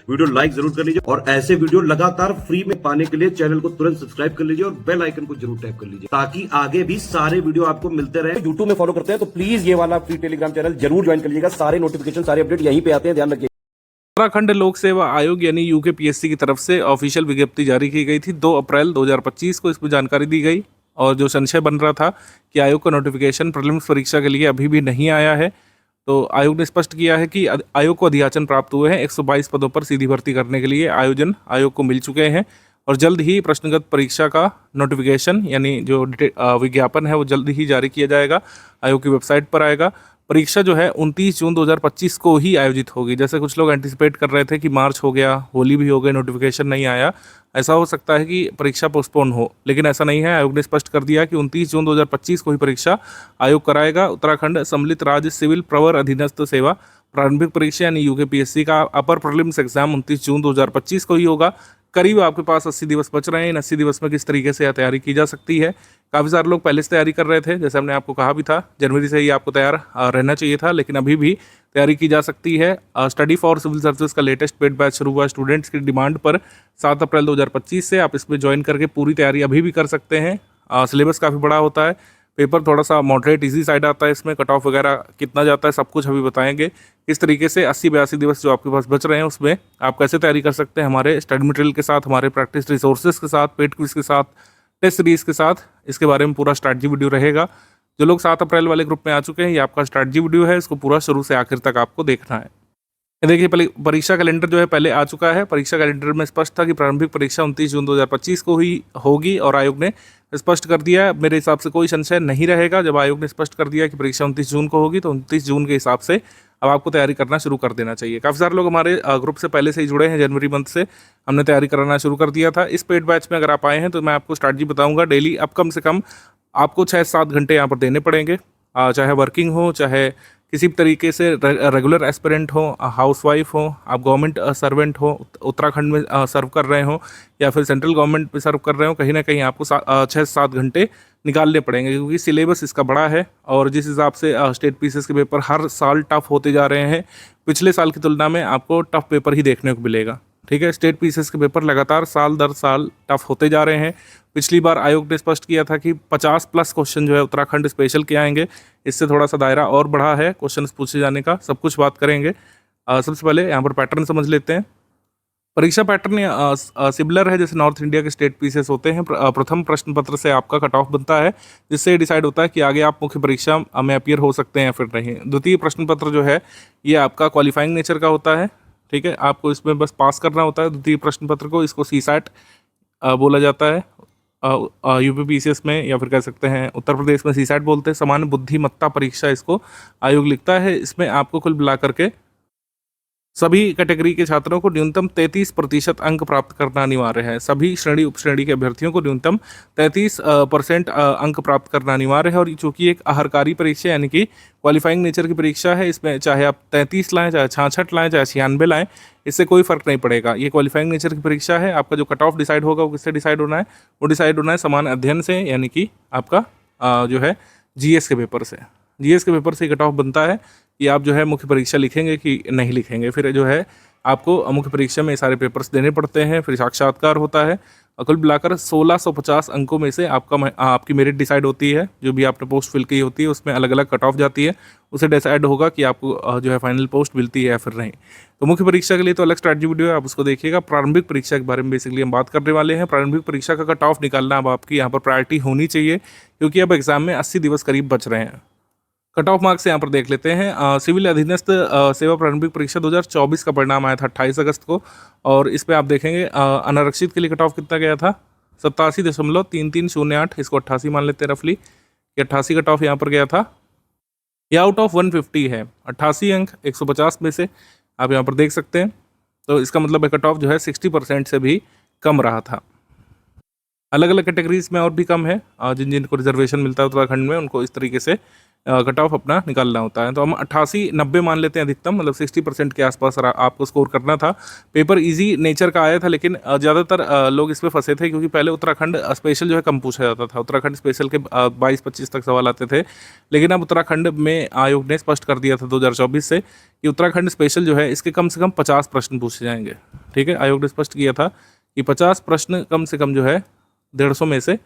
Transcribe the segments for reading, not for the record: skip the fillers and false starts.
Video like जरूर कर लीजिए और ऐसे वीडियो लगातार फ्री में पाने के लिए चैनल को तुरंत सब्सक्राइब कर लीजिए और बेल आइकन को जरूर टैप कर लीजिए ताकि आगे भी सारे वीडियो आपको मिलते रहे। यूट्यूब में फॉलो करते हैं तो प्लीज ये वाला फ्री टेलीग्राम चैनल जरूर ज्वाइन कर लीजिएगा। सारे नोटिफिकेशन सारे अपडेट यहीं पे आते हैं, ध्यान रखिए। उत्तराखंड लोक सेवा आयोग यानी यूकेपीएससी की तरफ से ऑफिशियल विज्ञप्ति जारी की गई थी 2 अप्रैल 2025 को। इसमें जानकारी दी गई और जो संशय बन रहा था कि आयोग का नोटिफिकेशन प्रीलिम्स परीक्षा के लिए अभी भी नहीं आया है, तो आयोग ने स्पष्ट किया है कि आयोग को अधियाचन प्राप्त हुए हैं। 122 पदों पर सीधी भर्ती करने के लिए आयोजन आयोग को मिल चुके हैं और जल्द ही प्रश्नगत परीक्षा का नोटिफिकेशन यानी जो विज्ञापन है वो जल्द ही जारी किया जाएगा, आयोग की वेबसाइट पर आएगा। परीक्षा जो है 29 जून 2025 को ही आयोजित होगी। जैसे कुछ लोग एंटिसिपेट कर रहे थे कि मार्च हो गया, होली भी हो गई, नोटिफिकेशन नहीं आया, ऐसा हो सकता है कि परीक्षा पोस्टपोन हो, लेकिन ऐसा नहीं है। आयोग ने स्पष्ट कर दिया कि 29 जून 2025 को ही परीक्षा आयोग कराएगा। उत्तराखंड सम्मिलित राज्य सिविल प्रवर अधीनस्थ सेवा प्रारंभिक परीक्षा यानी यूकेपीएससी का अपर प्रीलिम्स एग्जाम 29 जून 2025 को ही होगा। करीब आपके पास 80 दिवस बच रहे हैं। इन 80 दिवस में किस तरीके से तैयारी की जा सकती है? काफ़ी सारे लोग पहले से तैयारी कर रहे थे, जैसे हमने आपको कहा भी था, जनवरी से ही आपको तैयार रहना चाहिए था, लेकिन अभी भी तैयारी की जा सकती है। स्टडी फॉर सिविल सर्विस का लेटेस्ट पेड बैच शुरू हुआ स्टूडेंट्स की डिमांड पर 7 अप्रैल 2025 से। आप इसमें ज्वाइन करके पूरी तैयारी अभी भी कर सकते हैं। सिलेबस काफ़ी बड़ा होता है, पेपर थोड़ा सा मॉडरेट इजी साइड आता है, इसमें कट ऑफ वगैरह कितना जाता है सब कुछ अभी बताएंगे। इस तरीके से 80-82 दिवस जो आपके पास बच रहे हैं उसमें आप कैसे तैयारी कर सकते हैं हमारे स्टडी मटेरियल के साथ, हमारे प्रैक्टिस रिसोर्सेज के साथ, पेड क्विज के साथ, टेस्ट सीरीज के साथ, इसके बारे में पूरा स्ट्रैटेजी वीडियो रहेगा। जो लोग 7 अप्रैल वाले ग्रुप में आ चुके हैं, ये आपका स्ट्रैटेजी वीडियो है, इसको पूरा शुरू से आखिर तक आपको देखना है। देखिए परीक्षा कैलेंडर जो है पहले आ चुका है। परीक्षा कैलेंडर में स्पष्ट था कि प्रारंभिक परीक्षा 29 जून 2025 को ही होगी और आयोग ने स्पष्ट कर दिया है। मेरे हिसाब से कोई संशय नहीं रहेगा। जब आयोग ने स्पष्ट कर दिया कि परीक्षा 29 जून को होगी तो 29 जून के हिसाब से अब आपको तैयारी करना शुरू कर देना चाहिए। काफ़ी सारे लोग हमारे ग्रुप से पहले से ही जुड़े हैं, जनवरी मंथ से हमने तैयारी कराना शुरू कर दिया था। इस पेड बैच में अगर आप आए हैं तो मैं आपको स्ट्रैटेजी बताऊँगा डेली। अब कम से कम आपको 6-7 घंटे यहाँ पर देने पड़ेंगे, चाहे वर्किंग हो, चाहे किसी भी तरीके से रेगुलर एस्पिरेंट हो, हाउसवाइफ हो, आप गवर्नमेंट सर्वेंट हो, उत्तराखंड में सर्व कर रहे हो या फिर सेंट्रल गवर्नमेंट में सर्व कर रहे हो, कहीं ना कहीं आपको 6-7 घंटे निकालने पड़ेंगे क्योंकि सिलेबस इसका बड़ा है और जिस हिसाब से स्टेट पीसीएस के पेपर हर साल टफ होते जा रहे हैं, पिछले साल की तुलना में आपको टफ पेपर ही देखने को मिलेगा। ठीक है, स्टेट पीसीएस के पेपर लगातार साल दर साल टफ होते जा रहे हैं। पिछली बार आयोग ने स्पष्ट किया था कि 50+ क्वेश्चन जो है उत्तराखंड स्पेशल के आएंगे। इससे थोड़ा सा दायरा और बढ़ा है क्वेश्चन पूछे जाने का, सब कुछ बात करेंगे। सबसे पहले यहाँ पर पैटर्न समझ लेते हैं। परीक्षा पैटर्न सिमिलर है जैसे नॉर्थ इंडिया के स्टेट पीसीएस होते हैं। प्रथम प्रश्न पत्र से आपका कट ऑफ बनता है, जिससे डिसाइड होता है कि आगे आप मुख्य परीक्षा में अपीयर हो सकते हैं या फिर नहीं। द्वितीय प्रश्न पत्र जो है ये आपका क्वालिफाइंग नेचर का होता है। ठीक है, आपको इसमें बस पास करना होता है द्वितीय प्रश्न पत्र को। इसको सीसैट बोला जाता है यूपीपीसीएस में, या फिर कह सकते हैं उत्तर प्रदेश में सीसैट बोलते हैं। सामान्य बुद्धिमत्ता परीक्षा इसको आयोग लिखता है। इसमें आपको कुल मिला करके सभी कैटेगरी के छात्रों को न्यूनतम 33% अंक प्राप्त करना अनिवार्य है। सभी श्रेणी उपश्रेणी के अभ्यर्थियों को न्यूनतम 33% अंक प्राप्त करना अनिवार्य है। और चूंकि एक आहरकारी परीक्षा यानी कि क्वालिफाइंग नेचर की परीक्षा है, इसमें चाहे आप 33 लाएँ, चाहे 66 लाएँ, चाहे 96 लाएँ, इससे कोई फर्क नहीं पड़ेगा। ये क्वालिफाइंग नेचर की परीक्षा है। आपका जो कट ऑफ डिसाइड होगा वो किससे डिसाइड होना है? वो डिसाइड होना है समान अध्ययन से, यानी कि आपका जो है जीएस के पेपर से। जीएस के पेपर से कट ऑफ बनता है कि आप जो है मुख्य परीक्षा लिखेंगे कि नहीं लिखेंगे। फिर जो है आपको मुख्य परीक्षा में सारे पेपर्स देने पड़ते हैं, फिर साक्षात्कार होता है। कुल मिलाकर 1650 अंकों में से आपकी मेरिट डिसाइड होती है। जो भी आपने पोस्ट फिल की होती है उसमें अलग अलग कट ऑफ जाती है, उसे डिसाइड होगा कि आपको जो है फाइनल पोस्ट मिलती है या फिर नहीं। तो मुख्य परीक्षा के लिए तो अलग स्ट्रैटेजी वीडियो है, आप उसको देखिएगा। प्रारंभिक परीक्षा के बारे में बेसिकली हम बात करने वाले हैं। प्रारंभिक परीक्षा का कट ऑफ निकालना अब आपकी यहाँ पर प्रायोरिटी होनी चाहिए, क्योंकि अब एग्जाम में 80 दिवस करीब बच रहे हैं। कट ऑफ मार्क्स यहाँ पर देख लेते हैं। सिविल अधीनस्थ सेवा प्रारंभिक परीक्षा 2024 का परिणाम आया था 28 अगस्त को, और इस पर आप देखेंगे अनारक्षित के लिए कट ऑफ कितना गया था? 87.3308, इसको 88 मान लेते हैं रफली कि 88 कट ऑफ यहाँ पर गया था। ये आउट ऑफ 150 है, 88 अंक 150 में से आप यहाँ पर देख सकते हैं। तो इसका मतलब कट ऑफ जो है 60% से भी कम रहा था। अलग अलग कैटेगरीज में और भी कम है। जिन जिनको रिजर्वेशन मिलता है उत्तराखंड में, उनको इस तरीके से कट ऑफ अपना निकालना होता है। तो हम 88-90 मान लेते हैं अधिकतम, मतलब 60% के आसपास आपको स्कोर करना था। पेपर इजी नेचर का आया था, लेकिन ज़्यादातर लोग इस पे फंसे थे क्योंकि पहले उत्तराखंड स्पेशल जो है कम पूछा जाता था। उत्तराखंड स्पेशल के 22-25 तक सवाल आते थे, लेकिन अब उत्तराखंड में आयोग ने स्पष्ट कर दिया था 2024 से कि उत्तराखंड स्पेशल जो है इसके कम से कम 50 प्रश्न पूछे जाएंगे। ठीक है, आयोग ने स्पष्ट किया था कि 50 प्रश्न कम से कम जो है 150 में से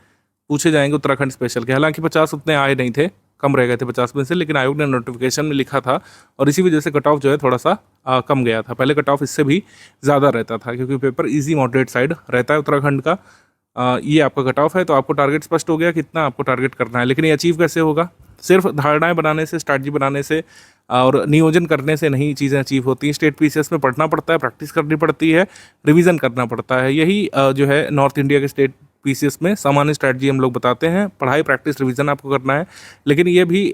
पूछे जाएंगे उत्तराखंड स्पेशल के। हालांकि 50 उतने आए नहीं थे, कम रह गए थे 50 में से, लेकिन आयोग ने नोटिफिकेशन में लिखा था और इसी वजह से कट ऑफ जो है थोड़ा सा कम गया था। पहले कट ऑफ इससे भी ज़्यादा रहता था क्योंकि पेपर इजी मॉडरेट साइड रहता है उत्तराखंड का। ये आपका कट ऑफ है, तो आपको टारगेट स्पष्ट हो गया कितना आपको टारगेट करना है। लेकिन ये अचीव कैसे होगा? सिर्फ धारणाएं बनाने से, स्ट्रैटेजी बनाने से और नियोजन करने से नहीं चीज़ें अचीव होती हैं। स्टेट पीसीएस में पढ़ना पड़ता है, प्रैक्टिस करनी पड़ती है, रिवीजन करना पड़ता है। यही जो है नॉर्थ इंडिया के स्टेट पीसीएस में सामान्य स्ट्रैटेजी हम लोग बताते हैं। पढ़ाई, प्रैक्टिस, रिवीजन आपको करना है, लेकिन ये भी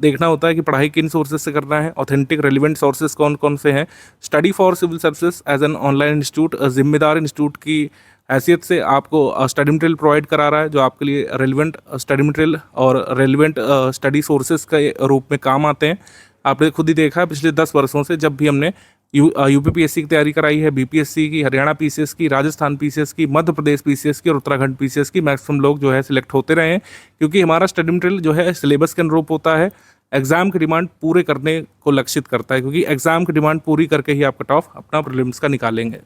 देखना होता है कि पढ़ाई किन सोर्सेज से करना है, ऑथेंटिक रेलिवेंट सोर्सेज कौन कौन से हैं। Study for civil services as an online institute जिम्मेदार इंस्टीट्यूट की हैसियत से आपको स्टडी मटेरियल प्रोवाइड करा रहा है, जो आपके लिए रेलिवेंट स्टडी मटेरियल और रेलिवेंट स्टडी सोर्सेज के रूप में काम आते हैं। आपने खुद ही देखा है पिछले 10 वर्षों से जब भी हमने यूपीपीएससी की तैयारी कराई है, बीपीएससी की, हरियाणा पीसीएस की, राजस्थान पीसीएस की, मध्य प्रदेश पीसीएस की और उत्तराखंड पीसीएस की, मैक्सिमम लोग जो है सिलेक्ट होते रहे हैं क्योंकि हमारा स्टडी मटेरियल जो है सिलेबस के अनुरूप होता है, एग्जाम की डिमांड पूरे करने को लक्षित करता है, क्योंकि एग्जाम की डिमांड पूरी करके ही आप कट ऑफ अपना प्रीलिम्स का निकालेंगे।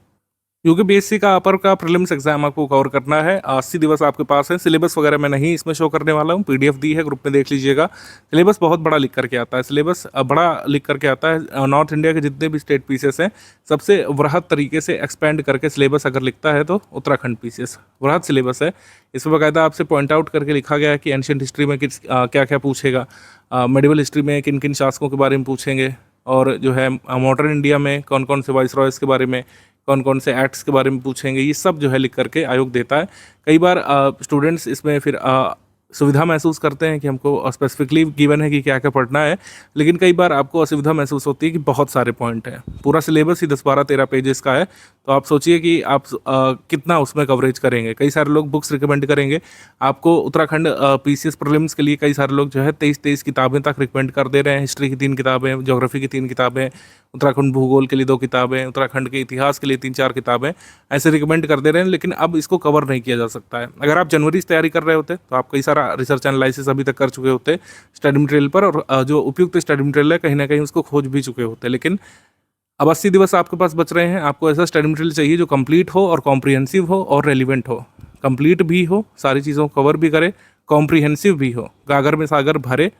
यूपीपीएससी का अपर का प्रीलिम्स एग्जाम आपको कवर करना है। 80 दिवस आपके पास है। सिलेबस वगैरह मैं नहीं इसमें शो करने वाला हूँ, पीडीएफ दी है, ग्रुप में देख लीजिएगा। सिलेबस बहुत बड़ा लिख करके आता है, सिलेबस बड़ा लिख करके आता है। नॉर्थ इंडिया के जितने भी स्टेट पीसीएस हैं सबसे वृहद तरीके से एक्सपेंड करके सिलेबस अगर लिखता है तो उत्तराखंड पीसीएस वृहद सिलेबस है। इसमें बाकायदा आपसे पॉइंट आउट करके लिखा गया है कि एंशियंट हिस्ट्री में किस क्या क्या पूछेगा, मेडिवल हिस्ट्री में किन किन शासकों के बारे में पूछेंगे, और जो है मॉडर्न इंडिया में कौन कौन से वाइसरॉयस के बारे में, कौन कौन से एक्ट्स के बारे में पूछेंगे। ये सब जो है लिख करके आयोग देता है। कई बार स्टूडेंट्स इसमें फिर सुविधा महसूस करते हैं कि हमको स्पेसिफिकली गिवन है कि क्या क्या पढ़ना है, लेकिन कई बार आपको असुविधा महसूस होती है कि बहुत सारे पॉइंट हैं। पूरा सिलेबस ही 10-12-13 पेजेस का है, तो आप सोचिए कि आप कितना उसमें कवरेज करेंगे। कई सारे लोग बुक्स रिकमेंड करेंगे आपको। उत्तराखंड पीसीएस प्रीलिम्स के लिए कई सारे लोग जो है 23 किताबें तक रिकमेंड कर दे रहे हैं। हिस्ट्री की 3 किताबें, ज्योग्राफी की 3 किताबें, उत्तराखंड भूगोल के लिए 2 किताबें, उत्तराखंड के इतिहास के लिए 3-4 किताबें, ऐसे रिकमेंड कर दे रहे हैं, लेकिन अब इसको कवर नहीं किया जा सकता है। अगर आप जनवरी से तैयारी कर रहे होते तो आप कई सारा रिसर्च एनालिसिस अभी तक कर चुके होते स्टडी मटेरियल पर, और जो उपयुक्त स्टडी मटेरियल है कहीं ना कहीं उसको खोज भी चुके होते। लेकिन अब 80 दिवस आपके पास बच रहे हैं। आपको ऐसा स्टडी मटेरियल चाहिए जो कंप्लीट हो और कॉम्प्रिहेंसिव हो और रेलिवेंट हो। कंप्लीट भी हो, सारी चीज़ों को कवर भी करे, कॉम्प्रिहेंसिव भी हो, गागर में सागर भरे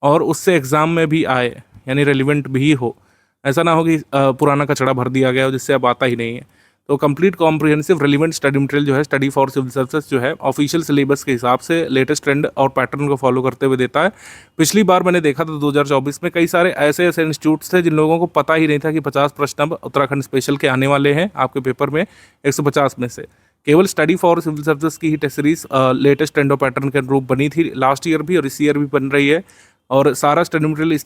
और उससे एग्ज़ाम में भी आए, यानी रेलिवेंट भी हो। ऐसा ना हो कि पुराना कचड़ा भर दिया गया हो जिससे अब आता ही नहीं है। तो complete comprehensive relevant study material जो है स्टडी फॉर सिविल सर्विसेज जो है ऑफिशियल सिलेबस के हिसाब से लेटेस्ट ट्रेंड और पैटर्न को फॉलो करते हुए देता है। पिछली बार मैंने देखा था 2024 में कई सारे ऐसे इंस्टीट्यूट्स थे जिन लोगों को पता ही नहीं था कि 50 प्रश्न अब उत्तराखंड स्पेशल के आने वाले हैं आपके पेपर में 150 में से। केवल स्टडी फॉर सिविल सर्विसेज की ही टेस्ट सीरीज लेटेस्ट ट्रेंड और पैटर्न के अनुरूप बनी थी लास्ट ईयर भी और इस ईयर भी बन रही है, और सारा स्टडी मटेरियल इस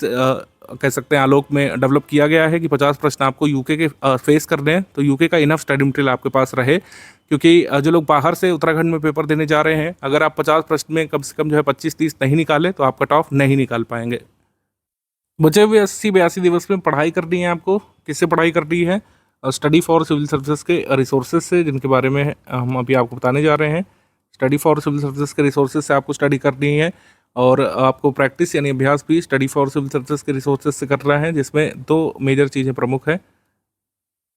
कह सकते हैं आलोक में डेवलप किया गया है कि 50 प्रश्न आपको यूके के फेस करने हैं, तो यूके का इनफ स्टडी मटेरियल आपके पास रहे। क्योंकि जो लोग बाहर से उत्तराखंड में पेपर देने जा रहे हैं, अगर आप 50 प्रश्न में कम से कम जो है 25-30 नहीं निकाले तो आप कट ऑफ नहीं निकाल पाएंगे। बचे हुए 80-82 दिवस में पढ़ाई करनी है आपको। किससे पढ़ाई करनी है? स्टडी फॉर सिविल सर्विसेज के रिसोर्सेज से, जिनके बारे में हम अभी आपको बताने जा रहे हैं। स्टडी फॉर सिविल सर्विसेज के रिसोर्सेज से आपको स्टडी करनी है, और आपको प्रैक्टिस यानी अभ्यास भी स्टडी फॉर सिविल सर्विसेज के रिसोर्सेज से करना है, जिसमें 2 मेजर चीज़ें प्रमुख हैं।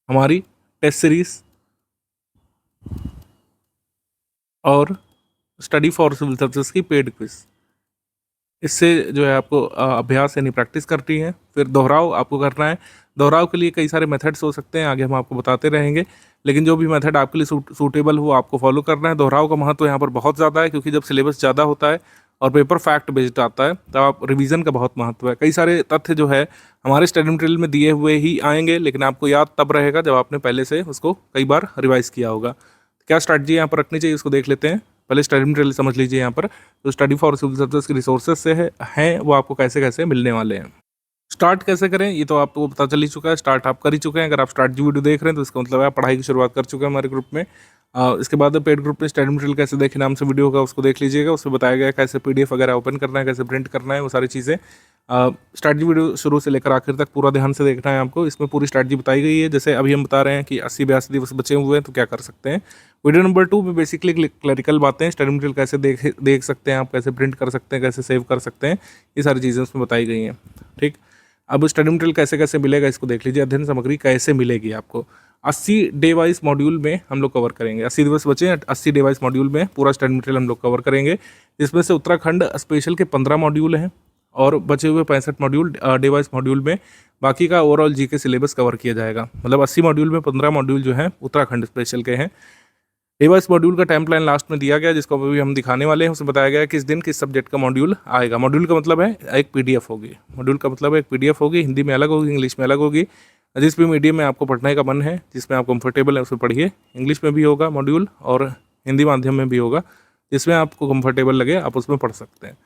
हमारी टेस्ट सीरीज और स्टडी फॉर सिविल सर्विसेज की पेड क्विज। इससे जो है आपको अभ्यास यानी प्रैक्टिस करनी है। फिर दोहराव आपको करना है। दोहराव के लिए कई सारे मेथड्स हो सकते हैं, आगे हम आपको बताते रहेंगे, लेकिन जो भी मेथड आपके लिए सूटेबल हो आपको फॉलो करना है। दोहराव का महत्व यहाँ पर बहुत ज़्यादा है, क्योंकि जब सिलेबस ज़्यादा होता है और पेपर फैक्ट बेस्ड आता है तब आप रिवीजन का बहुत महत्व है। कई सारे तथ्य जो है हमारे स्टडी मटेरियल में दिए हुए ही आएंगे, लेकिन आपको याद तब रहेगा जब आपने पहले से उसको कई बार रिवाइज किया होगा। क्या स्ट्रैटेजी यहाँ पर रखनी चाहिए उसको देख लेते हैं। पहले स्टडी मटेरियल समझ लीजिए। यहाँ पर जो स्टडी फॉर सिविल सर्विसेज के रिसोर्सेज से हैं वो आपको कैसे कैसे मिलने वाले हैं। स्टार्ट कैसे करें ये तो आपको पता चल ही चुका है। स्टार्ट आप कर ही चुके हैं। अगर आप स्ट्रैटेजी वीडियो देख रहे हैं तो इसका मतलब है आप पढ़ाई की शुरुआत कर चुके हैं हमारे ग्रुप में। इसके बाद पेड ग्रुप में स्टडी मटेरियल कैसे देखें नाम से वीडियो होगा, उसको देख लीजिएगा। उसमें बताया गया है कैसे PDF वगैरह ओपन करना है, कैसे प्रिंट करना है, वो सारी चीज़ें। स्ट्रैटेजी वीडियो शुरू से लेकर आखिर तक पूरा ध्यान से देखना है आपको। इसमें पूरी स्ट्रैटेजी बताई गई है। जैसे अभी हम बता रहे हैं कि 80-82 दिवस बचे हुए हैं तो क्या कर सकते हैं। वीडियो नंबर 2 में बेसिकली क्लरिकल बातें, स्टडी मटेरियल कैसे देख सकते हैं आप, कैसे प्रिंट कर सकते हैं, कैसे सेव कर सकते हैं, ये सारी चीज़ें उसमें बताई गई हैं। ठीक, अब स्टडी मटेरियल कैसे कैसे मिलेगा इसको देख लीजिए। अध्ययन सामग्री कैसे मिलेगी आपको, 80 डे वाइज मॉड्यूल में हम लोग कवर करेंगे। 80 दिवस बचे हैं, 80 डे वाइज मॉड्यूल में पूरा स्टडी मटेरियल हम लोग कवर करेंगे, जिसमें से उत्तराखंड स्पेशल के 15 मॉड्यूल हैं और बचे हुए 65 मॉड्यूल डे वाइज मॉड्यूल में बाकी का ओवरऑल GK सिलेबस कवर किया जाएगा। मतलब 80 मॉड्यूल में 15 मॉड्यूल जो हैं उत्तराखंड स्पेशल के हैं। डे वाइज मॉड्यूल का टाइम प्लान लास्ट में दिया गया, जिसको अभी हम दिखाने वाले हैं। उसमें बताया गया है किस दिन किस सब्जेक्ट का मॉड्यूल आएगा। मॉड्यूल का मतलब है एक PDF होगी, मॉड्यूल का मतलब है एक PDF होगी, हिंदी में अलग होगी, इंग्लिश में अलग होगी। जिस भी मीडियम में आपको पढ़ने का मन है, जिसमें आप कंफर्टेबल है उसमें पढ़िए। इंग्लिश में भी होगा मॉड्यूल और हिंदी माध्यम में भी होगा, जिसमें आपको कंफर्टेबल लगे आप उसमें पढ़ सकते हैं।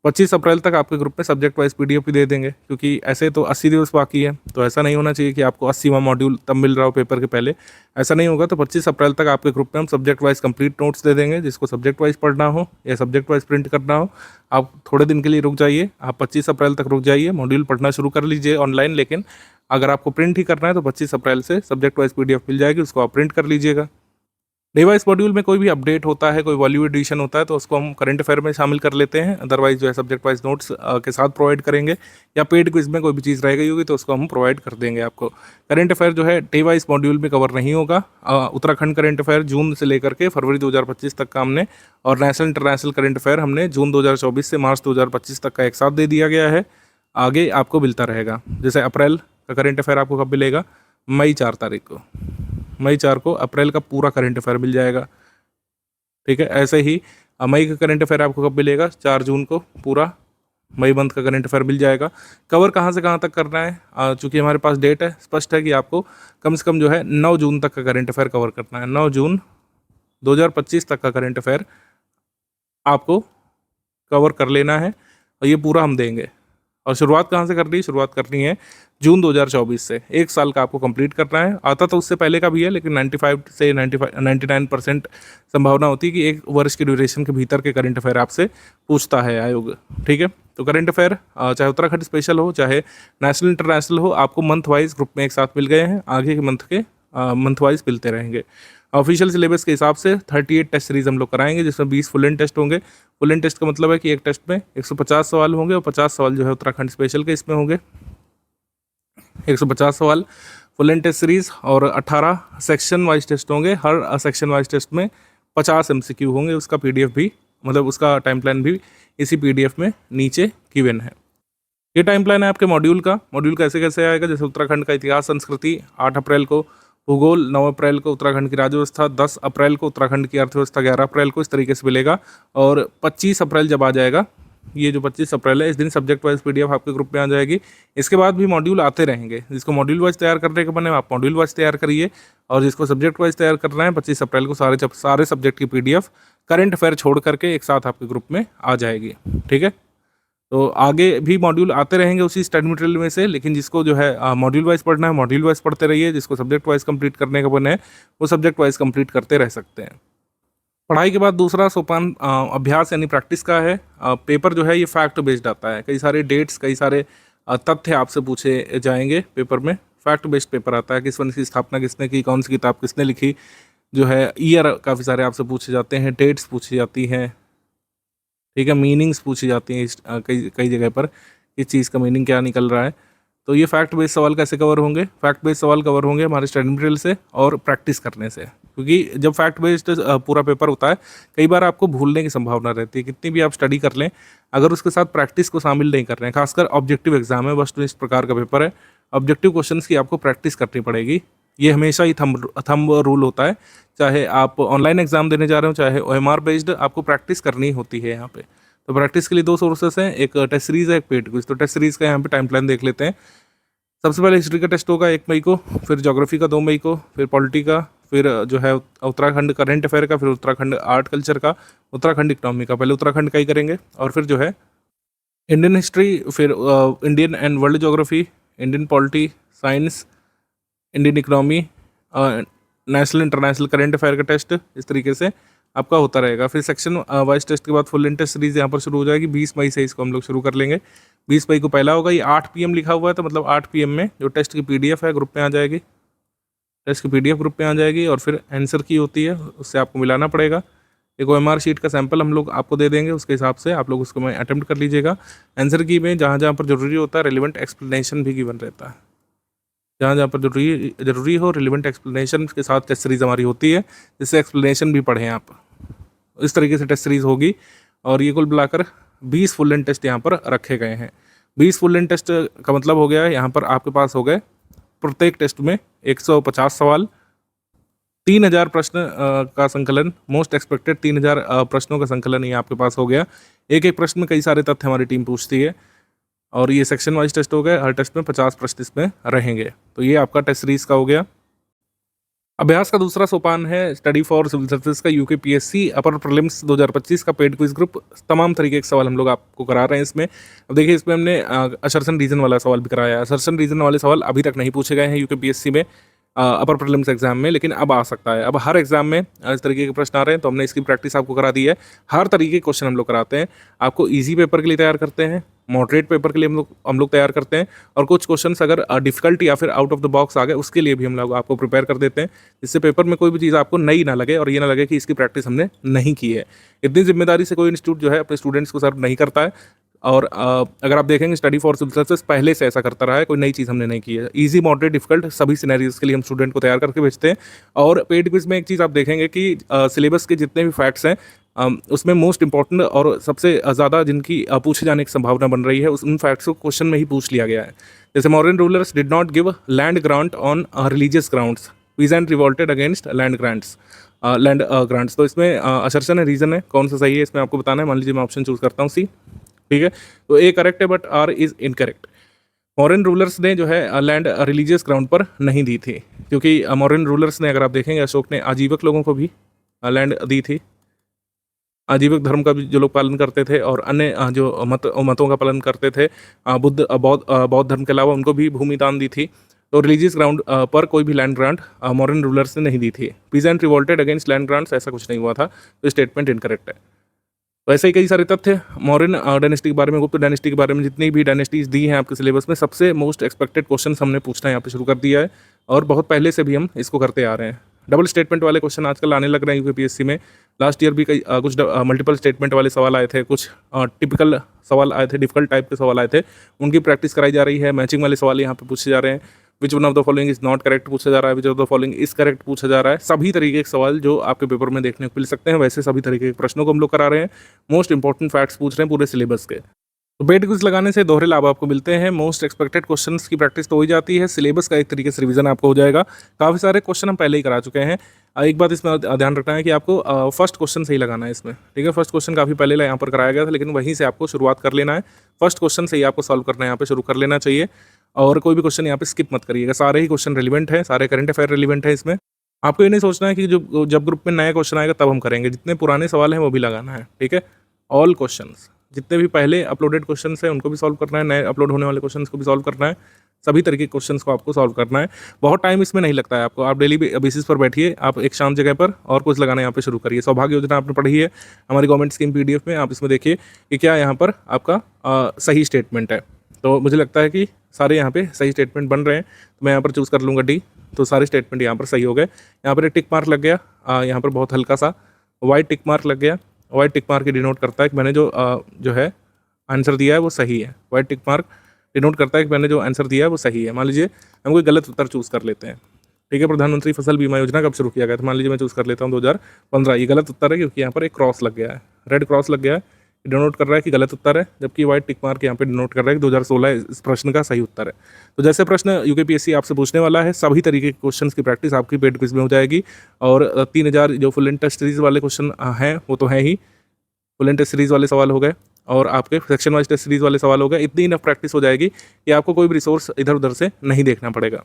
25 अप्रैल तक आपके ग्रुप में सब्जेक्ट वाइज PDF भी दे देंगे, क्योंकि ऐसे तो 80 दिवस बाकी है, तो ऐसा नहीं होना चाहिए कि आपको 80वां मॉड्यूल तब मिल रहा हो पेपर के पहले, ऐसा नहीं होगा। तो 25 अप्रैल तक आपके ग्रुप में हम सब्जेक्ट वाइज कंप्लीट नोट्स दे देंगे। जिसको सब्जेक्ट वाइज पढ़ना हो या सब्जेक्ट वाइज प्रिंट करना हो, आप थोड़े दिन के लिए रुक जाइए, आप 25 अप्रैल तक रुक जाइए, मॉड्यूल पढ़ना शुरू कर लीजिए ऑनलाइन। लेकिन अगर आपको प्रिंट ही करना है तो 25 अप्रैल से सब्जेक्ट वाइज PDF मिल जाएगी, उसको आप प्रिंट कर लीजिएगा। डे वाइज मॉड्यूल में कोई भी अपडेट होता है, कोई वॉल्यू एडिशन होता है तो उसको हम करंट अफेयर में शामिल कर लेते हैं। अदरवाइज जो है सब्जेक्ट वाइज नोट्स के साथ प्रोवाइड करेंगे, या पेड क्विज में कोई भी चीज़ रह गई होगी तो उसको हम प्रोवाइड कर देंगे आपको। करंट अफेयर जो है डे वाइज मॉड्यूल में कवर नहीं होगा। उत्तराखंड करंट अफेयर जून से लेकर के फरवरी 2025 तक का हमने, और नेशनल इंटरनेशनल करंट अफेयर हमने जून 2024 से मार्च 2025 तक का एक साथ दे दिया गया है। आगे आपको मिलता रहेगा। जैसे अप्रैल का करंट अफेयर आपको कब मिलेगा, मई 4 तारीख को, मई 4 को अप्रैल का पूरा करंट अफेयर मिल जाएगा। ठीक है, ऐसे ही मई का करंट अफेयर आपको कब मिलेगा, 4 जून को पूरा मई मंथ का करंट अफेयर मिल जाएगा। कवर कहाँ से कहाँ तक करना है, चूँकि हमारे पास डेट है, स्पष्ट है कि आपको कम से कम जो है 9 जून तक का करंट अफेयर कवर करना है। 9 जून 2025 तक का करंट अफेयर आपको कवर कर लेना है, और ये पूरा हम देंगे। और शुरुआत कहाँ से करनी है, शुरुआत करनी है जून 2024 से। एक साल का आपको कंप्लीट करना है। आता तो उससे पहले का भी है, लेकिन 95 से 99% संभावना होती है कि एक वर्ष की ड्यूरेशन के भीतर के करंट अफेयर आपसे पूछता है आयोग। ठीक है, तो करंट अफेयर चाहे उत्तराखंड स्पेशल हो चाहे नेशनल इंटरनेशनल हो, आपको मंथ वाइज ग्रुप में एक साथ मिल गए हैं। आगे के मंथ वाइज मिलते रहेंगे। ऑफिशियल सिलेबस के हिसाब से 38 टेस्ट सीरीज हम लोग कराएंगे, जिसमें 20 फुल एंड टेस्ट होंगे। फुल एंड टेस्ट का मतलब है कि एक टेस्ट में 150 सवाल होंगे, और 50 सवाल जो है उत्तराखंड स्पेशल के इसमें होंगे। 150 सवाल फुल एंड टेस्ट सीरीज, और 18 सेक्शन वाइज टेस्ट होंगे। हर सेक्शन वाइज टेस्ट में 50 MCQ होंगे। उसका PDF भी, मतलब उसका टाइम प्लान भी इसी PDF में नीचे गिवन है। ये टाइम प्लान है आपके मॉड्यूल का। मॉड्यूल कैसे कैसे आएगा, जैसे उत्तराखंड का इतिहास संस्कृति 8 अप्रैल को, भूगोल 9 अप्रैल को, उत्तराखंड की राज्य व्यवस्था 10 अप्रैल को, उत्तराखंड की अर्थव्यवस्था 11 अप्रैल को, इस तरीके से मिलेगा। और 25 अप्रैल जब आ जाएगा, ये जो 25 अप्रैल है, इस दिन सब्जेक्ट वाइज PDF आपके ग्रुप में आ जाएगी। इसके बाद भी मॉड्यूल आते रहेंगे। जिसको मॉड्यूल वाइज तैयार करने के बने आप मॉड्यूल वाइज तैयार करिए, और जिसको सब्जेक्ट वाइज तैयार करना है 25 अप्रैल को सारे सब्जेक्ट की PDF करंट अफेयर छोड़ करके एक साथ आपके ग्रुप में आ जाएगी। ठीक है, तो आगे भी मॉड्यूल आते रहेंगे उसी स्टडी मटेरियल में से, लेकिन जिसको जो है मॉड्यूल वाइज पढ़ना है मॉड्यूल वाइज पढ़ते रहिए। जिसको सब्जेक्ट वाइज कंप्लीट करने का मन है वो सब्जेक्ट वाइज कंप्लीट करते रह सकते हैं। पढ़ाई के बाद दूसरा सोपान अभ्यास यानी प्रैक्टिस का है। पेपर जो है ये फैक्ट बेस्ड आता है। कई सारे डेट्स, कई सारे तथ्य आपसे पूछे जाएंगे पेपर में। फैक्ट बेस्ड पेपर आता है। किस वन की स्थापना किसने की, कौन सी किताब किसने लिखी, जो है ईयर काफ़ी सारे आपसे पूछे जाते हैं, डेट्स पूछी जाती हैं। ठीक है, मीनिंग्स पूछी जाती हैं कई जगह पर, इस चीज़ का मीनिंग क्या निकल रहा है। तो ये फैक्ट बेस्ड सवाल कैसे कवर होंगे, फैक्ट बेस्ड सवाल कवर होंगे हमारे स्टडी मटेरियल से और प्रैक्टिस करने से। क्योंकि जब फैक्ट बेस्ड पूरा पेपर होता है, कई बार आपको भूलने की संभावना रहती है। कितनी भी आप स्टडी कर लें, अगर उसके साथ प्रैक्टिस को शामिल नहीं कर रहे हैं, खासकर ऑब्जेक्टिव एग्जाम है, वस्तु इस प्रकार का पेपर है, ऑब्जेक्टिव क्वेश्चंस की आपको प्रैक्टिस करनी पड़ेगी। ये हमेशा ही थंब रूल होता है। चाहे आप ऑनलाइन एग्जाम देने जा रहे हो, चाहे OMR बेस्ड, आपको प्रैक्टिस करनी होती है यहाँ पे। तो प्रैक्टिस के लिए 2 सोर्सेस हैं, एक टेस्ट सीरीज है, एक पेड क्विज। तो टेस्ट सीरीज का यहाँ पे टाइम प्लान देख लेते हैं। सबसे पहले हिस्ट्री का टेस्ट होगा 1 मई को, फिर ज्योग्राफी का 2 मई को, फिर पॉलिटी का, फिर जो है उत्तराखंड करंट अफेयर का, फिर उत्तराखंड आर्ट कल्चर का, उत्तराखंड इकोनॉमी का। पहले उत्तराखंड का ही करेंगे, और फिर जो है इंडियन हिस्ट्री, फिर Indian and world geography, Indian polity science, Indian economy, national international current affair का टेस्ट इस तरीके से आपका होता रहेगा। फिर सेक्शन वाइज टेस्ट के बाद फुल लेंथ टेस्ट सीरीज यहाँ पर शुरू हो जाएगी। 20 मई से इसको हम लोग शुरू कर लेंगे। 20 मई को पहला होगा। ये 8 PM लिखा हुआ है, तो मतलब 8 PM में जो टेस्ट की PDF है ग्रुप में आ जाएगी। टेस्ट की PDF ग्रुप में आ जाएगी और फिर आंसर की होती है, उससे आपको मिलाना पड़ेगा। एक OMR शीट का सैंपल हम लोग आपको दे देंगे, उसके हिसाब से आप लोग उसको में अटेम्प्ट कर लीजिएगा। आंसर की में जहाँ जहाँ पर जरूरी होता है रिलेवेंट एक्सप्लेनेशन भी गिवन रहता है। जहाँ जहाँ पर जरूरी हो रिलेवेंट एक्सप्लेनेशन के साथ टेस्ट सीरीज हमारी होती है, जिससे एक्सप्लेनेशन भी पढ़ें आप। इस तरीके से टेस्ट सीरीज होगी और ये कुल मिलाकर 20 फुल लेंथ टेस्ट यहाँ पर रखे गए हैं। 20 फुल लेंथ टेस्ट का मतलब हो गया है यहाँ पर आपके पास हो गए प्रत्येक टेस्ट में 150 सवाल, 3000 प्रश्न का संकलन, मोस्ट एक्सपेक्टेड 3000 प्रश्नों का संकलन ये आपके पास हो गया। एक एक प्रश्न में कई सारे तथ्य हमारी टीम पूछती है और ये सेक्शन वाइज टेस्ट हो गए। हर टेस्ट में 50 प्रश्न इसमें रहेंगे। तो ये आपका टेस्ट सीरीज का हो गया। अभ्यास का दूसरा सोपान है स्टडी फॉर सिविल सर्विसेज का UKPSC अपर प्रीलिम्स 2025 का पेड क्विज ग्रुप। तमाम तरीके के सवाल हम लोग आपको करा रहे हैं इसमें। अब देखिए, इसमें हमने असर्शन रीजन वाला सवाल भी कराया है। असर्शन रीजन वाले सवाल अभी तक नहीं पूछे गए हैं UKPSC में अपर प्रीलिम्स एग्जाम में, लेकिन अब आ सकता है। अब हर एग्जाम में इस तरीके के प्रश्न आ रहे हैं, तो हमने इसकी प्रैक्टिस आपको करा दी है। हर तरीके के क्वेश्चन हम लोग कराते हैं। आपको ईजी पेपर के लिए तैयार करते हैं, मॉडरेट पेपर के लिए हम लोग तैयार करते हैं, और कुछ क्वेश्चन अगर डिफिकल्ट या फिर आउट ऑफ द बॉक्स आ गए उसके लिए भी हम लोग आपको प्रिपेयर कर देते हैं, जिससे पेपर में कोई भी चीज़ आपको नई ना लगे और ये ना लगे कि इसकी प्रैक्टिस हमने नहीं की है। इतनी जिम्मेदारी से कोई इंस्टीट्यूट जो है अपने स्टूडेंट्स को सर्व नहीं करता है। और अगर आप देखेंगे स्टडी फॉर सिविल सर्विसेज पहले से ऐसा करता रहा है, कोई नई चीज़ हमने नहीं की है। इजी, मॉडरेट, डिफिकल्ट सभी सिनेरियोज के लिए हम स्टूडेंट को तैयार करके भेजते हैं। और पेड क्विज में एक चीज़ आप देखेंगे कि सिलेबस के जितने भी फैक्ट्स हैं उसमें मोस्ट इंपॉर्टेंट और सबसे ज़्यादा जिनकी पूछे जाने की संभावना बन रही है उन फैक्ट्स को क्वेश्चन में ही पूछ लिया गया है। जैसे modern rulers did not give land grant on religious grounds, peasant revolted against land grants. तो इसमें असर्शन है, रीजन है, कौन सा सही है इसमें आपको बताना है। मान लीजिए मैं ऑप्शन चूज करता हूँ सी, ठीक है, तो ए करेक्ट है but R is incorrect. Modern rulers ने जो है लैंड रिलीजियस ग्राउंड पर नहीं दी थी, क्योंकि मॉडर्न रूलर्स ने, अगर आप देखेंगे, अशोक ने आजीवक लोगों को भी लैंड दी थी। आजीवक धर्म का भी जो लोग पालन करते थे और अन्य जो मतों का पालन करते थे, बौद्ध धर्म के अलावा, उनको भी भूमि दान दी थी। तो रिलीजियस ग्राउंड पर कोई भी लैंड ग्रांट मॉडर्न रूलर्स ने नहीं दी थी। Peasant revolted against land grants, ऐसा कुछ नहीं हुआ था, तो स्टेटमेंट इनकरेक्ट है। वैसे ही कई सारे तथ्य मौर्यन डायनेस्टी के बारे में, गुप्त डायनेस्टी के बारे में, जितनी भी डायनेस्टीज दी हैं आपके सिलेबस में, सबसे मोस्ट एक्सपेक्टेड क्वेश्चन हमने पूछना यहाँ पे शुरू कर दिया है और बहुत पहले से भी हम इसको करते आ रहे हैं। डबल स्टेटमेंट वाले क्वेश्चन आजकल आने लग रहे हैं UKPSC में। लास्ट ईयर भी कई कुछ मल्टीपल स्टेटमेंट वाले सवाल आए थे, कुछ टिपिकल सवाल आए थे, डिफिकल्ट टाइप के सवाल आए थे, उनकी प्रैक्टिस कराई जा रही है। मैचिंग वाले सवाल यहाँ पे पूछे जा रहे हैं। Which one of the following is not correct पूछा जा रहा है, which of the following is correct पूछा जा रहा है। सभी तरीके के सवाल जो आपके पेपर में देखने को मिल सकते हैं, वैसे सभी तरीके के प्रश्नों को हम लोग करा रहे हैं। मोस्ट इंपॉर्टेंट फैक्ट्स पूछ रहे हैं पूरे सिलेबस के। तो पेड क्विज लगाने से दोहरे लाभ आपको मिलते हैं। मोस्ट एक्सपेक्टेड क्वेश्चंस की प्रैक्टिस तो हो ही जाती है, सिलेबस का एक तरीके से रिवीजन आपको हो जाएगा। काफ़ी सारे क्वेश्चन हम पहले ही करा चुके हैं। एक बात इसमें ध्यान रखना है कि आपको फर्स्ट क्वेश्चन से ही लगाना है इसमें, ठीक है। फर्स्ट क्वेश्चन काफ़ी पहले यहाँ पर कराया गया था, लेकिन वहीं से आपको शुरुआत कर लेना है। फर्स्ट क्वेश्चन से ही आपको सॉल्व करना है, यहाँ पे शुरू कर लेना चाहिए और कोई भी क्वेश्चन यहाँ पे स्किप मत करिएगा। सारे ही क्वेश्चन रिलेवेंट है, सारे करंट अफेयर रिलेवेंट है इसमें। आपको ये नहीं सोचना है कि जब ग्रुप में नया क्वेश्चन आएगा तब हम करेंगे। जितने पुराने सवाल हैं वो भी लगाना है, ठीक है। ऑल क्वेश्चंस, जितने भी पहले अपलोडेड क्वेश्चन हैं उनको भी सॉल्व करना है, नए अपलोड होने वाले क्वेश्चन को भी सॉल्व करना है। सभी तरीके के क्वेश्चंस को आपको सॉल्व करना है। बहुत टाइम इसमें नहीं लगता है आपको। आप डेली बेसिस पर बैठिए, आप एक शाम जगह पर और कुछ लगाना यहाँ पे शुरू करिए। सौभाग्य योजना आपने पढ़ी है हमारी गवर्नमेंट स्कीम PDF में, आप इसमें देखिए कि क्या यहाँ पर आपका सही स्टेटमेंट है। तो मुझे लगता है कि सारे यहाँ पे सही स्टेटमेंट बन रहे हैं, तो मैं यहाँ पर चूज़ कर लूँगा D। तो सारे स्टेटमेंट यहाँ पर सही हो गए। यहाँ पर एक टिक मार्क लग गया, यहाँ पर बहुत हल्का सा वाइट टिक मार्क लग गया। वाइट टिक मार्क डिनोट करता है कि मैंने जो है आंसर दिया है वो सही है। वाइट टिक मार्क डिनोट करता है कि मैंने जो आंसर दिया है वो सही है। मान लीजिए हम कोई गलत उत्तर चूज़ कर लेते हैं, ठीक है। प्रधानमंत्री फसल बीमा योजना कब शुरू किया गया था? मान लीजिए मैं चूज़ कर लेता हूँ 2015। ये गलत उत्तर है क्योंकि यहाँ पर एक क्रॉस लग गया है, रेड क्रॉस लग गया है, डिनोट कर रहा है कि गलत उत्तर है, जबकि वाइट टिक मार्क यहाँ पे डिनोट कर रहा है कि 2016 इस प्रश्न का सही उत्तर है। तो जैसे प्रश्न UKPSC आपसे पूछने वाला है, सभी तरीके के क्वेश्चंस की प्रैक्टिस आपकी पेड क्विज में हो जाएगी। और 3000 जो फुल लेंथ टेस्ट सीरीज वाले क्वेश्चन हैं वो तो हैं ही, फुल लेंथ टेस्ट सीरीज वाले सवाल हो गए और आपके सेक्शन वाइज टेस्ट सीरीज वाले सवाल हो गए। इतनी इनफ प्रैक्टिस हो जाएगी कि आपको कोई भी रिसोर्स इधर उधर से नहीं देखना पड़ेगा।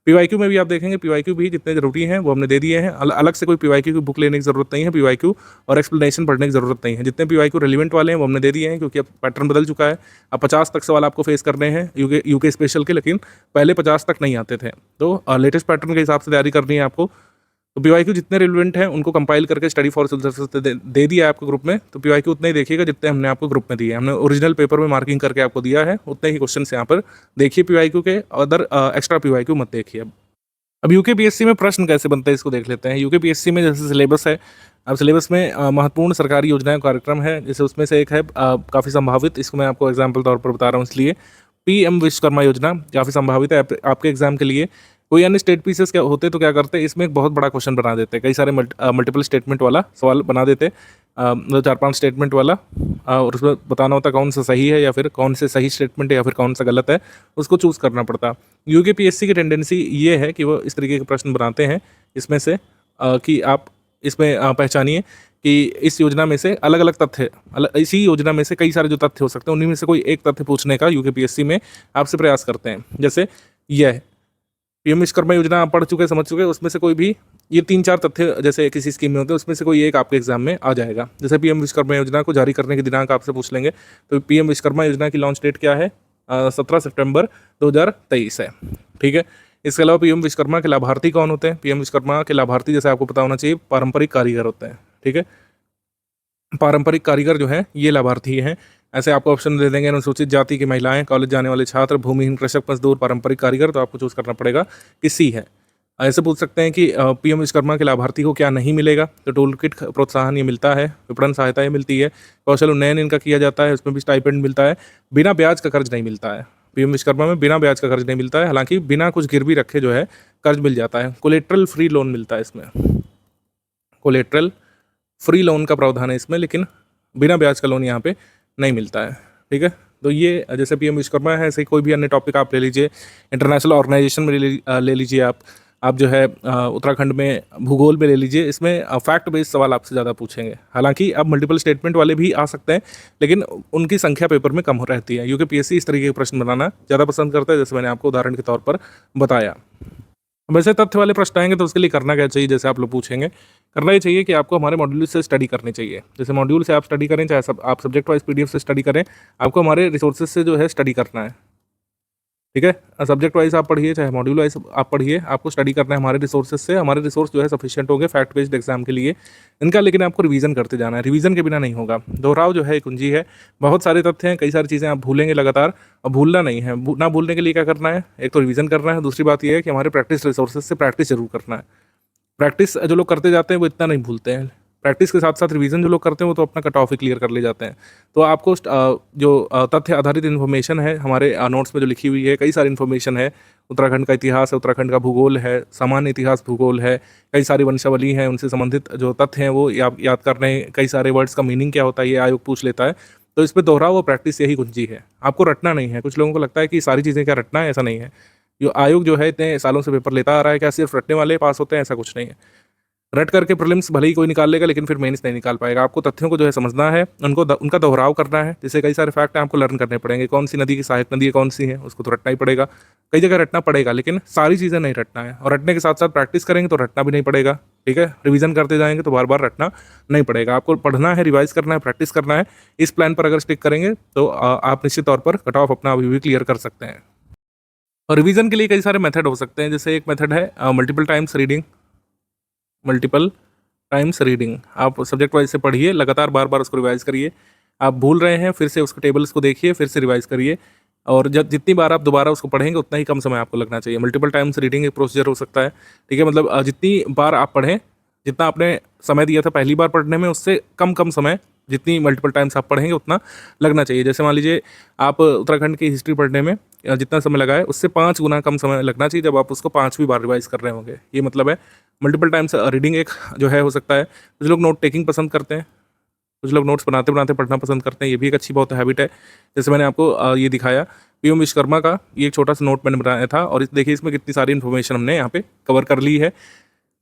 PYQ में भी आप देखेंगे, PYQ भी जितने जरूरी हैं वो हमने दे दिए हैं। अलग से कोई PYQ की बुक लेने की जरूरत नहीं है, PYQ और एक्सप्लेनेशन पढ़ने की जरूरत नहीं है। जितने PYQ रिलेवेंट वाले हैं वो हमने दे दिए हैं, क्योंकि अब पैटर्न बदल चुका है। अब 50 तक सवाल आपको फेस करने हैं यूके स्पेशल के, लेकिन पहले 50 तक नहीं आते थे। तो लेटेस्ट पैटर्न के हिसाब से तैयारी करनी है आपको। तो पीवाईक्यू जितने रिलेवेंट हैं उनको कंपाइल करके स्टडी फॉर सिविल सर्विसेज दे दिया है आपको ग्रुप में, तो पीवाईक्यू उतने ही देखिएगा जितने हमने आपको ग्रुप में दिए हैं। हमने ओरिजिनल पेपर में मार्किंग करके आपको दिया है, उतने ही क्वेश्चन यहाँ पर देखिए पीवाईक्यू के, अदर एक्स्ट्रा पीवाईक्यू मत देखिए। अब यूकेपीएससी में प्रश्न कैसे बनते हैं इसको देख लेते हैं। यूकेपीएससी में जैसे सिलेबस है, अब सिलेबस में महत्वपूर्ण सरकारी योजनाएं कार्यक्रम है, जैसे उसमें से एक है काफ़ी संभावित, इसको मैं आपको एग्जाम्पल तौर पर बता रहा हूँ, इसलिए पीएम विश्वकर्मा योजना काफ़ी संभावित है आपके एग्जाम के लिए। कोई अन्य स्टेट पीसेस क्या होते तो क्या करते, इसमें एक बहुत बड़ा क्वेश्चन बना देते, कई सारे मल्टीपल स्टेटमेंट वाला सवाल बना देते, 4-5 स्टेटमेंट वाला, और उसमें बताना होता कौन सा सही है या फिर कौन से सही स्टेटमेंट है या फिर कौन सा गलत है, उसको चूज़ करना पड़ता। यूकेपीएससी की टेंडेंसी ये है कि वो इस तरीके के प्रश्न बनाते हैं, इसमें से कि आप इसमें पहचानिए कि इस योजना में से अलग अलग तथ्य, इसी योजना में से कई सारे जो तथ्य हो सकते हैं उन्हीं में से कोई एक तथ्य पूछने का यूकेपीएससी में आपसे प्रयास करते हैं। जैसे यह पीएम विश्वकर्मा योजना आप पढ़ चुके समझ चुके, उसमें से कोई भी ये 3-4 तथ्य जैसे किसी स्कीम में होते हैं, उसमें से कोई एक आपके एग्जाम में आ जाएगा। जैसे पीएम विश्वकर्मा योजना को जारी करने की दिनांक आपसे पूछ लेंगे, तो पीएम विश्वकर्मा योजना की लॉन्च डेट क्या है, 17 सितंबर 2023 है, ठीक है। इसके अलावा पीएम विश्वकर्मा के लाभार्थी कौन होते हैं, पीएम विश्वकर्मा के लाभार्थी जैसे आपको पता होना चाहिए पारंपरिक कारीगर होते हैं, ठीक है। पारंपरिक कारीगर जो है ये लाभार्थी हैं। ऐसे आपको ऑप्शन दे देंगे, अनुसूचित जाति की महिलाएं, कॉलेज जाने वाले छात्र, भूमिहीन कृषक मजदूर, पारंपरिक कारीगर, तो आपको चूज करना पड़ेगा कि सी है। ऐसे पूछ सकते हैं कि पीएम विश्वकर्मा के लाभार्थी को क्या नहीं मिलेगा, तो टूल किट प्रोत्साहन ये मिलता है, विपणन सहायता ये मिलती है, कौशल उन्नयन इनका किया जाता है, उसमें भी स्टाइपेंड मिलता है, बिना ब्याज का कर्ज नहीं मिलता है। पीएम विश्वकर्मा में बिना ब्याज का कर्ज नहीं मिलता है, हालांकि बिना कुछ गिरवी रखे जो है कर्ज मिल जाता है। कोलेट्रल फ्री लोन मिलता है इसमें, कोलेट्रल फ्री लोन का प्रावधान है इसमें, लेकिन बिना ब्याज का लोन यहाँ पे नहीं मिलता है, ठीक है। तो ये जैसे पीएम विश्वकर्मा है, ऐसे कोई भी अन्य टॉपिक आप ले लीजिए, इंटरनेशनल ऑर्गेनाइजेशन में ले लीजिए आप जो है उत्तराखंड में भूगोल में ले लीजिए, इसमें फैक्ट बेस्ड सवाल आपसे ज़्यादा पूछेंगे। हालांकि अब मल्टीपल स्टेटमेंट वाले भी आ सकते हैं, लेकिन उनकी संख्या पेपर में कम हो रहती है। यूकेपीएससी इस तरीके के प्रश्न बनाना ज़्यादा पसंद करता है, जैसे मैंने आपको उदाहरण के तौर पर बताया। वैसे तथ्य वाले प्रश्न आएंगे तो उसके लिए करना क्या चाहिए, जैसे आप लोग पूछेंगे, करना ये चाहिए कि आपको हमारे मॉड्यूल से स्टडी करनी चाहिए। जैसे मॉड्यूल से आप स्टडी करें, चाहे आप सब्जेक्ट वाइज पीडीएफ से स्टडी करें, आपको हमारे रिसोर्सेज से जो है स्टडी करना है, ठीक है। सब्जेक्ट वाइज आप पढ़िए चाहे मॉड्यूल वाइज आप पढ़िए, आपको स्टडी करना है हमारे रिसोर्सेज से। हमारे रिसोर्स जो है सफिशिएंट होंगे फैक्ट बेस्ड एग्जाम के लिए इनका, लेकिन आपको रिवीजन करते जाना है, रिवीजन के बिना नहीं होगा। दोहराव जो है कुंजी है, बहुत सारे तथ्य हैं, कई सारी चीज़ें आप भूलेंगे लगातार, और भूलना नहीं है। ना भूलने के लिए क्या करना है, एक तो रिवीजन करना है, दूसरी बात यह है कि हमारे प्रैक्टिस रिसोर्सेज से प्रैक्टिस जरूर करना है। प्रैक्टिस जो लोग करते जाते हैं वो इतना नहीं भूलते हैं, प्रैक्टिस के साथ साथ रिवीजन जो लोग करते हैं वो तो अपना कट ऑफ ही क्लियर कर ले जाते हैं। तो आपको जो तथ्य आधारित इन्फॉर्मेशन है हमारे नोट्स में जो लिखी हुई है, कई सारी इन्फॉर्मेशन है, उत्तराखंड का इतिहास है, उत्तराखंड का भूगोल है, सामान्य इतिहास भूगोल है, कई सारी वंशावली हैं, उनसे संबंधित जो तथ्य हैं वो याद करने, कई सारे वर्ड्स का मीनिंग क्या होता है ये आयोग पूछ लेता है। तो इस पर दोहराव और प्रैक्टिस यही कुंजी है, आपको रटना नहीं है। कुछ लोगों को लगता है कि सारी चीज़ें क्या रटना है, ऐसा नहीं है। जो आयोग जो है इतने सालों से पेपर लेता आ रहा है, क्या सिर्फ रटने वाले पास होते हैं, ऐसा कुछ नहीं है। रट करके प्रीलिम्स भले ही कोई निकाल लेगा, लेकिन फिर मेंस नहीं निकाल पाएगा। आपको तथ्यों को जो है समझना है, उनका दोहराव करना है। जैसे कई सारे फैक्ट आपको लर्न करने पड़ेंगे, कौन सी नदी की सहायक नदी कौन सी है, उसको तो रटना ही पड़ेगा। कई जगह रटना पड़ेगा, लेकिन सारी चीज़ें नहीं रटना है। और रटने के साथ साथ प्रैक्टिस करेंगे तो रटना भी नहीं पड़ेगा, ठीक है। रिवीजन करते जाएंगे तो बार बार रटना नहीं पड़ेगा। आपको पढ़ना है, रिवाइज करना है, प्रैक्टिस करना है। इस प्लान पर अगर स्टिक करेंगे तो आप निश्चित तौर पर कट ऑफ अपना अभी भी क्लियर कर सकते हैं। और रिवीजन के लिए कई सारे मेथड हो सकते हैं। जैसे एक मेथड है multiple times reading, multiple times reading. आप सब्जेक्ट वाइज से पढ़िए, लगातार बार बार उसको रिवाइज करिए। आप भूल रहे हैं, फिर से उसको टेबल्स को देखिए, फिर से रिवाइज करिए, और जब जितनी बार आप दोबारा उसको पढ़ेंगे उतना ही कम समय आपको लगना चाहिए। मल्टीपल टाइम्स रीडिंग एक प्रोसीजर हो सकता है, ठीक है। मतलब जितनी बार आप पढ़ें, जितना आपने समय दिया था पहली बार पढ़ने में, उससे कम समय जितनी मल्टीपल टाइम्स आप पढ़ेंगे उतना लगना चाहिए। जैसे मान लीजिए आप उत्तराखंड की हिस्ट्री पढ़ने में जितना समय लगा है उससे 5 गुना कम समय लगना चाहिए जब आप उसको 5वीं बार रिवाइज कर रहे होंगे। ये मतलब है मल्टीपल टाइम्स रीडिंग एक जो है हो सकता है। कुछ लोग नोट टेकिंग पसंद करते हैं, कुछ लोग नोट्स बनाते बनाते पढ़ना पसंद करते हैं, ये भी एक अच्छी बहुत हैबिट है। जैसे मैंने आपको ये दिखाया पीएम विश्वकर्मा का, ये एक छोटा सा नोट मैंने बनाया था, और देखिए इसमें कितनी सारी इन्फॉर्मेशन हमने यहाँ पे कवर कर ली है।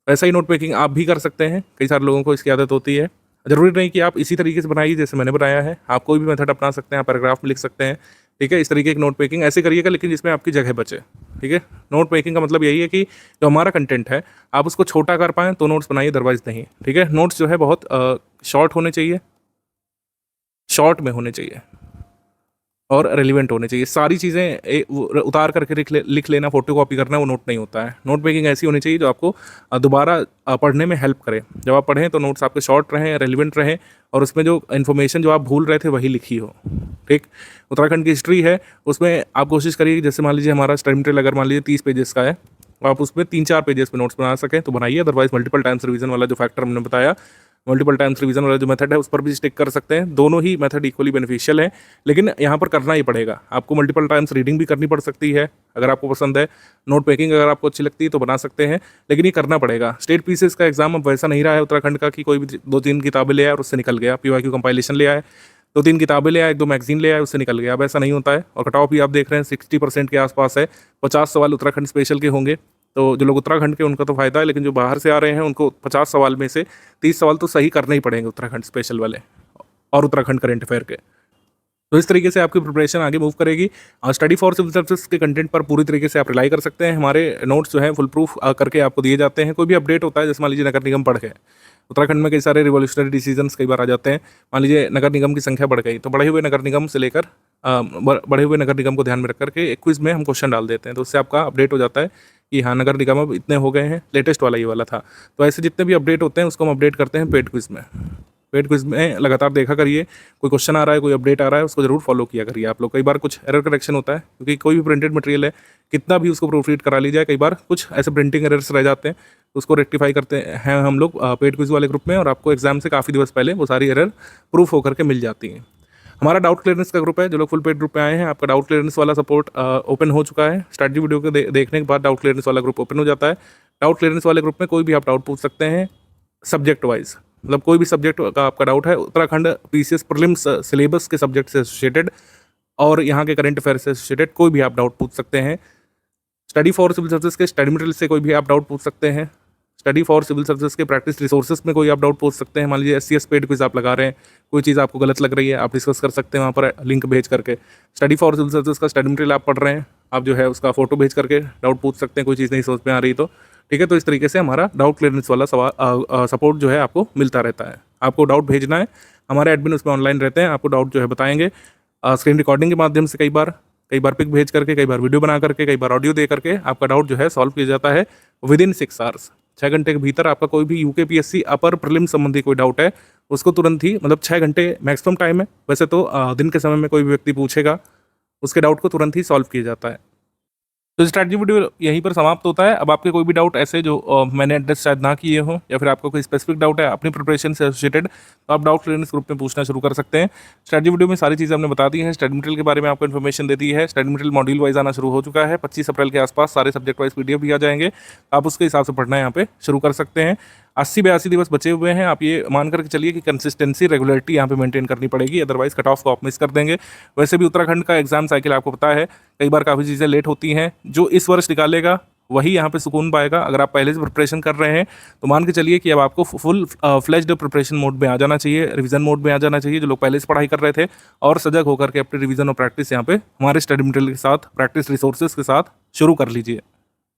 ऐसा ही नोट मेकिंग आप भी कर सकते हैं, कई सारे लोगों को इसकी आदत होती है। ज़रूरी नहीं कि आप इसी तरीके से बनाइए जैसे मैंने बनाया है, आप कोई भी मेथड अपना सकते हैं, आप पैराग्राफ में लिख सकते हैं, ठीक है। इस तरीके की नोट मेकिंग ऐसे करिएगा, लेकिन जिसमें आपकी जगह बचे, ठीक है। नोट मेकिंग का मतलब यही है कि जो हमारा कंटेंट है आप उसको छोटा कर पाएँ तो नोट्स बनाइए, अदरवाइज नहीं, ठीक है। नोट्स जो है बहुत शॉर्ट होने चाहिए, शॉर्ट में होने चाहिए। और रेलिवेंट होने चाहिए। सारी चीज़ें उतार करके लिख लेना, फोटो कॉपी करना, वो नोट नहीं होता है। नोट मेकिंग ऐसी होनी चाहिए जो आपको दोबारा पढ़ने में हेल्प करे। जब आप पढ़ें तो नोट्स आपके शॉर्ट रहें, रेलिवेंट रहें, और उसमें जो इन्फॉर्मेशन जो आप भूल रहे थे वही लिखी हो। ठीक, उत्तराखंड की हिस्ट्री है, उसमें आप कोशिश करिए, जैसे मान लीजिए हमारा स्टडी मटेरियल अगर मान लीजिए 30 पेजेस का है, तो आप उसमें 3-4 पेजेस में नोट्स बना सकें तो बनाइए। अदरवाइज मल्टीपल टाइम्स रिवीजन वाला जो फैक्टर हमने बताया, मल्टीपल टाइम्स रिवीजन वाला जो मेथड है उस पर भी स्टिक कर सकते हैं। दोनों ही मेथड इक्वली बेनिफिशियल है, लेकिन यहाँ पर करना ही पड़ेगा आपको। मल्टीपल टाइम्स रीडिंग भी करनी पड़ सकती है अगर आपको पसंद है। नोट मेकिंग अगर आपको अच्छी लगती है तो बना सकते हैं, लेकिन ये करना पड़ेगा। स्टेट पीसीएस का एग्जाम अब वैसा नहीं रहा है उत्तराखंड का कि कोई भी 2-3 किताबें ले आए और उससे निकल गया। पीवाईक्यू कंपाइलेशन ले आए, 2-3 किताबें ले आए, 1-2 मैगजीन ले आए, उससे निकल गया। अब ऐसा नहीं होता है। और कट ऑफ भी आप देख रहे हैं 60% के आसपास है। 50 सवाल उत्तराखंड स्पेशल के होंगे, तो जो लोग उत्तराखंड के उनका तो फ़ायदा है, लेकिन जो बाहर से आ रहे हैं उनको 50 सवाल में से 30 सवाल तो सही करने ही पड़ेंगे उत्तराखंड स्पेशल वाले और उत्तराखंड करंट अफेयर के। तो इस तरीके से आपकी प्रिपरेशन आगे मूव करेगी। स्टडी फॉर सिविल सर्विसेज के कंटेंट पर पूरी तरीके से आप रिलाई कर सकते हैं। हमारे नोट्स जो हैं फुल प्रूफ करके आपको दिए जाते हैं। कोई भी अपडेट होता है, जैसे मान लीजिए नगर निगम बढ़ गए, उत्तराखंड में कई सारे रिवोल्यूशनरी डिसीजंस कई बार आ जाते हैं। मान लीजिए नगर निगम की संख्या बढ़ गई, तो बढ़े हुए नगर निगम से लेकर बढ़े हुए नगर निगम को ध्यान में रख करके एक क्विज में हम क्वेश्चन डाल देते हैं, तो उससे आपका अपडेट हो जाता है कि हाँ नगर निगम अब इतने हो गए हैं। लेटेस्ट वाला ये वाला था। तो ऐसे जितने भी अपडेट होते हैं उसको हम अपडेट करते हैं पेड क्विज में। पेड क्विज में लगातार देखा करिए, कोई क्वेश्चन आ रहा है, कोई अपडेट आ रहा है, उसको जरूर फॉलो किया करिए आप लोग। कई बार कुछ एरर करेक्शन होता है, क्योंकि कोई भी प्रिंटेड मटेरियल है, कितना भी उसको प्रूफ रीड करा ली जाए, कई बार कुछ ऐसे प्रिंटिंग एरर्स रह जाते हैं, तो उसको रेक्टिफाई करते हैं हम लोग पेड क्विज वाले ग्रुप में, और आपको एग्जाम से काफ़ी दिवस पहले वो सारी एरर प्रूफ होकर के मिल जाती हैं। हमारा डाउट क्लियरेंस का ग्रुप है, जो लोग फुल पेड ग्रुप में आए हैं, आपका डाउट क्लियरेंस वाला सपोर्ट ओपन हो चुका है। स्ट्रैटेजी वीडियो को देखने के बाद डाउट क्लियरेंस वाला ग्रुप ओपन हो जाता है। डाउट क्लियरेंस वाले ग्रुप में कोई भी आप डाउट पूछ सकते हैं, सब्जेक्ट वाइज, मतलब कोई भी सब्जेक्ट का आपका डाउट है, उत्तराखंड पीसीएस प्रीलिम्स सिलेबस के सब्जेक्ट से एसोसिएटेड और यहाँ के करंट अफेयर से एसोसिएटेड कोई भी आप डाउट पूछ सकते हैं। स्टडी फॉर सिविल सर्विसेज के स्टडी मटेरियल से कोई भी आप डाउट पूछ सकते हैं। स्टडी फॉर सिविल सर्विसेज के प्रैक्टिस रिसोर्सेज में कोई आप डाउट पूछ सकते हैं। मान लीजिए एससीएस पेड क्विज आप लगा रहे हैं, कोई चीज़ आपको गलत लग रही है, आप डिस्कस कर सकते हैं वहाँ पर लिंक भेज करके। स्टडी फॉर सिविल सर्विसेज का स्टडी मटेरियल आप पढ़ रहे हैं, आप जो है उसका फोटो भेज करके डाउट पूछ सकते हैं, कोई चीज़ नहीं समझ में आ रही तो। ठीक है, तो इस तरीके से हमारा डाउट क्लियरेंस वाला सपोर्ट जो है आपको मिलता रहता है। आपको डाउट भेजना है, हमारे एडमिन उसमें ऑनलाइन रहते हैं, आपको डाउट जो है बताएंगे। स्क्रीन रिकॉर्डिंग के माध्यम से कई बार पिक भेज करके, कई बार वीडियो बना करके, कई बार ऑडियो दे करके आपका डाउट जो है सॉल्व किया जाता है विदिन 6 आवर्स। 6 घंटे के भीतर आपका कोई भी यूकेपीएससी अपर प्रीलिम संबंधी कोई डाउट है, उसको तुरंत ही, मतलब 6 घंटे मैक्सिमम टाइम है, वैसे तो दिन के समय में कोई भी व्यक्ति पूछेगा, उसके डाउट को तुरंत ही सॉल्व किया जाता है। तो स्ट्रैटेजी वीडियो यहीं पर समाप्त होता है। अब आपके कोई भी डाउट ऐसे जो मैंने एड्रेस शायद ना किए हो, या फिर आपका कोई स्पेसिफिक डाउट है अपनी प्रिपरेशन से एसोसिएटेड, तो आप डाउट क्लियरेंस ग्रुप में पूछना शुरू कर सकते हैं। स्ट्रैटेजी वीडियो में सारी चीज़ें हमने बता दी हैं। स्टडी मटेरियल के बारे में आपको इन्फॉर्मेशन दे दी है। स्टडी मटेरियल मॉड्यूल वाइज आना शुरू हो चुका है। 25 अप्रैल के आसपास सारे सब्जेक्ट वाइज पीडीएफ भी आ जाएंगे, आप उसके हिसाब से पढ़ना यहाँ पे शुरू कर सकते हैं। 80-82 दिवस बचे हुए हैं। आप ये मान करके चलिए कि कंसिस्टेंसी, रेगुलरिटी यहाँ पे मेंटेन करनी पड़ेगी, अदरवाइज कट ऑफ को आप मिस कर देंगे। वैसे भी उत्तराखंड का एग्जाम साइकिल आपको पता है, कई बार काफ़ी चीज़ें लेट होती हैं। जो इस वर्ष निकालेगा वही यहाँ पे सुकून पाएगा। अगर आप पहले से प्रिपरेशन कर रहे हैं तो मान के चलिए कि अब आपको फुल फ्लेज्ड प्रिपरेशन मोड में आ जाना चाहिए, रिवीजन मोड में आ जाना चाहिए। जो लोग पहले से पढ़ाई कर रहे थे और सजग होकर के अपने रिवीजन और प्रैक्टिस यहाँ पे हमारे स्टडी मटेरियल के साथ, प्रैक्टिस रिसोर्सेज के साथ शुरू कर लीजिए।